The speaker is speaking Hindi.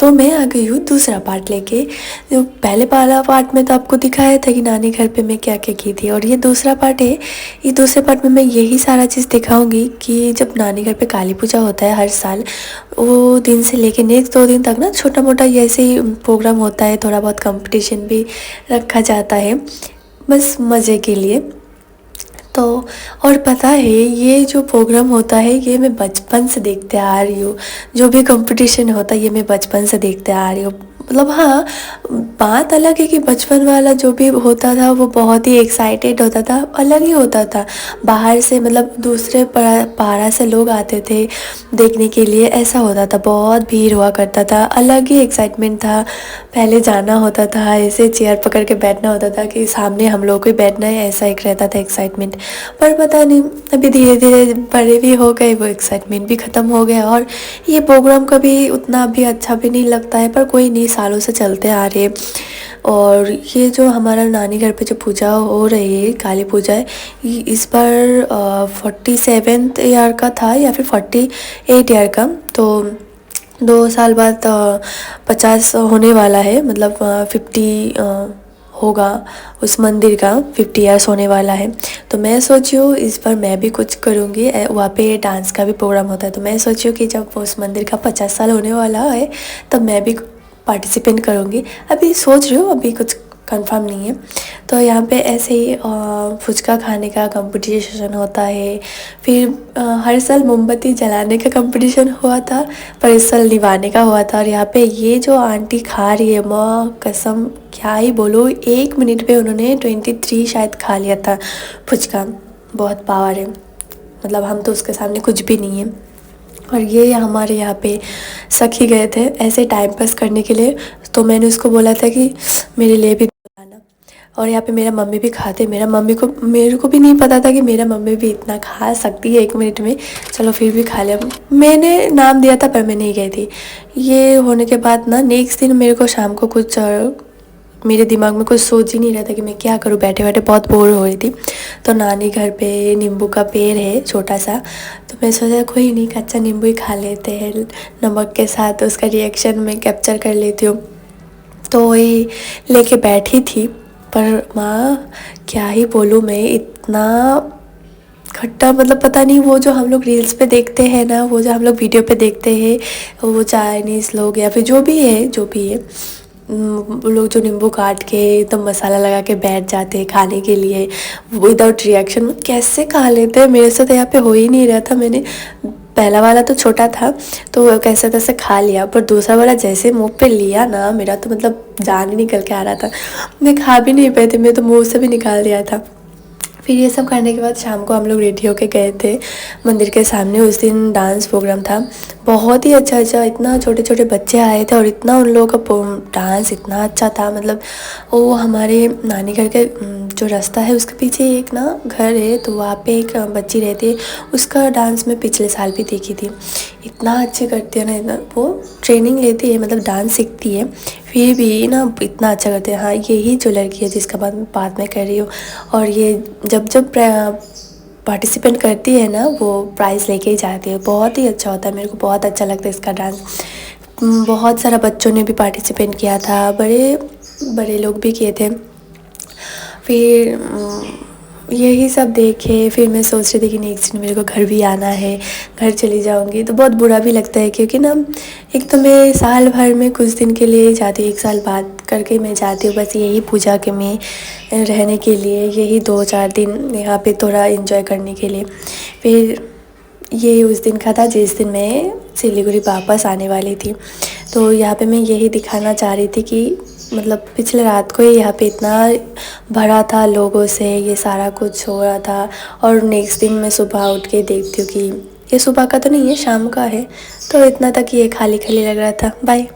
तो मैं आ गई हूँ दूसरा पार्ट लेके। जो पहले वाला पार्ट में तो आपको दिखाया था कि नानी घर पे मैं क्या क्या की थी, और ये दूसरा पार्ट है। ये दूसरे पार्ट में मैं यही सारा चीज़ दिखाऊंगी कि जब नानी घर पे काली पूजा होता है हर साल, वो दिन से लेके नेक्स्ट 2 दिन तक ना छोटा मोटा ऐसे ही प्रोग्राम होता है, थोड़ा बहुत कंपटीशन भी रखा जाता है बस मज़े के लिए। तो और पता है ये जो प्रोग्राम होता है ये मैं बचपन से देखते आ रही हूँ। जो भी कंपटीशन होता है ये मैं बचपन से देखते आ रही हूँ। मतलब हाँ, बात अलग है कि बचपन वाला जो भी होता था वो बहुत ही एक्साइटेड होता था, अलग ही होता था। बाहर से मतलब दूसरे पारा से लोग आते थे देखने के लिए, ऐसा होता था, बहुत भीड़ हुआ करता था, अलग ही एक्साइटमेंट था। पहले जाना होता था, ऐसे चेयर पकड़ के बैठना होता था कि सामने हम लोग को ही बैठना है, ऐसा एक रहता था एक्साइटमेंट। पर पता नहीं अभी धीरे धीरे बड़े भी हो गए, वो एक्साइटमेंट भी ख़त्म हो गया, और ये प्रोग्राम कभी उतना भी अच्छा भी नहीं लगता है। पर कोई नहीं, सालों से चलते आ रहे। और ये जो हमारा नानी घर पे जो पूजा हो रही है, काली पूजा है, इस बार 47th ईयर का था या फिर 48 ईयर का। तो 2 साल बाद 50 होने वाला है, मतलब 50 होगा उस मंदिर का, 50 ईयर्स होने वाला है। तो मैं सोची हूँ इस बार मैं भी कुछ करूँगी। वहाँ पे डांस का भी प्रोग्राम होता है, तो मैं सोची हूँ कि जब उस मंदिर का 50 साल होने वाला है तब मैं भी पार्टिसिपेट करूँगी। अभी सोच रही हूँ, अभी कुछ कंफर्म नहीं है। तो यहाँ पे ऐसे ही फुचका खाने का कंपटीशन होता है। फिर हर साल मोमबत्ती जलाने का कंपटीशन हुआ था, पर इस साल निभाने का हुआ था। और यहाँ पे ये जो आंटी खा रही है, माँ कसम क्या ही बोलो, 1 मिनट पे उन्होंने 23 शायद खा लिया था फुचका। बहुत पावर है, मतलब हम तो उसके सामने कुछ भी नहीं है। और ये हमारे यहाँ पे सखी गए थे ऐसे टाइम पास करने के लिए, तो मैंने उसको बोला था कि मेरे लिए भी लाना। और यहाँ पे मेरा मम्मी भी खाते, मेरे को भी नहीं पता था कि मेरा मम्मी भी इतना खा सकती है 1 मिनट में। चलो फिर भी खा लिया, मैंने नाम दिया था पर मैं नहीं गई थी। ये होने के बाद ना नेक्स्ट दिन मेरे को शाम को कुछ मेरे दिमाग में कुछ सोच ही नहीं रहा था कि मैं क्या करूँ, बैठे बैठे बहुत बोर हो रही थी। तो नानी घर पे नींबू का पेड़ है छोटा सा, तो मैं सोचा कोई नहीं, कच्चा नींबू ही खा लेते हैं नमक के साथ, उसका रिएक्शन मैं कैप्चर कर लेती हूँ। तो वही लेके बैठी थी, पर माँ क्या ही बोलूँ मैं, इतना खट्टा, मतलब पता नहीं, वो जो हम लोग रील्स पे देखते हैं ना, वो जो हम लोग वीडियो पे देखते हैं, वो चाइनीज़ लोग या फिर जो भी है वो लोग जो नींबू काट के एकदम मसाला लगा के बैठ जाते हैं खाने के लिए विदाउट रिएक्शन, कैसे खा लेते हैं। मेरे से तो यहाँ पे हो ही नहीं रहा था। मैंने पहला वाला तो छोटा था तो कैसे तैसे खा लिया, पर दूसरा वाला जैसे मुंह पे लिया ना, मेरा तो मतलब जान ही निकल के आ रहा था। मैं खा भी नहीं पाई थी, मैं तो मुंह से भी निकाल दिया था। फिर ये सब करने के बाद शाम को हम लोग रेडी होके गए थे मंदिर के सामने। उस दिन डांस प्रोग्राम था, बहुत ही अच्छा, इतना छोटे छोटे बच्चे आए थे और इतना उन लोगों का डांस इतना अच्छा था। मतलब वो हमारे नानी घर के जो रास्ता है उसके पीछे एक ना घर है, तो वहाँ पे एक बच्ची रहती है, उसका डांस मैं पिछले साल भी देखी थी। इतना अच्छे करती है ना, इतना वो ट्रेनिंग लेती है, मतलब डांस सीखती है, फिर भी ना इतना अच्छा करते हैं। हाँ, यही जो लड़की है जिसका बात मैं कर रही हूँ। और ये जब पार्टिसिपेट करती है ना, वो प्राइज़ लेके ही जाती है। बहुत ही अच्छा होता है, मेरे को बहुत अच्छा लगता है इसका डांस। बहुत सारा बच्चों ने भी पार्टिसिपेट किया था, बड़े बड़े लोग भी किए थे। फिर यही सब देखे, फिर मैं सोच रही थी कि नेक्स्ट दिन मेरे को घर भी आना है, घर चली जाऊंगी। तो बहुत बुरा भी लगता है क्योंकि ना एक तो मैं साल भर में कुछ दिन के लिए जाती हूँ, 1 साल बाद करके मैं जाती हूँ बस यही पूजा के में रहने के लिए, यही 2-4 दिन यहाँ पे थोड़ा एंजॉय करने के लिए। फिर ये उस दिन का था जिस दिन मैं सिलीगुड़ी वापस आने वाली थी। तो यहाँ पे मैं यही दिखाना चाह रही थी कि मतलब पिछले रात को ही यहाँ पे इतना भरा था लोगों से, ये सारा कुछ हो रहा था। और नेक्स्ट दिन मैं सुबह उठ के देखती हूँ कि ये सुबह का तो नहीं है, शाम का है, तो इतना तक ये खाली खाली लग रहा था। बाय।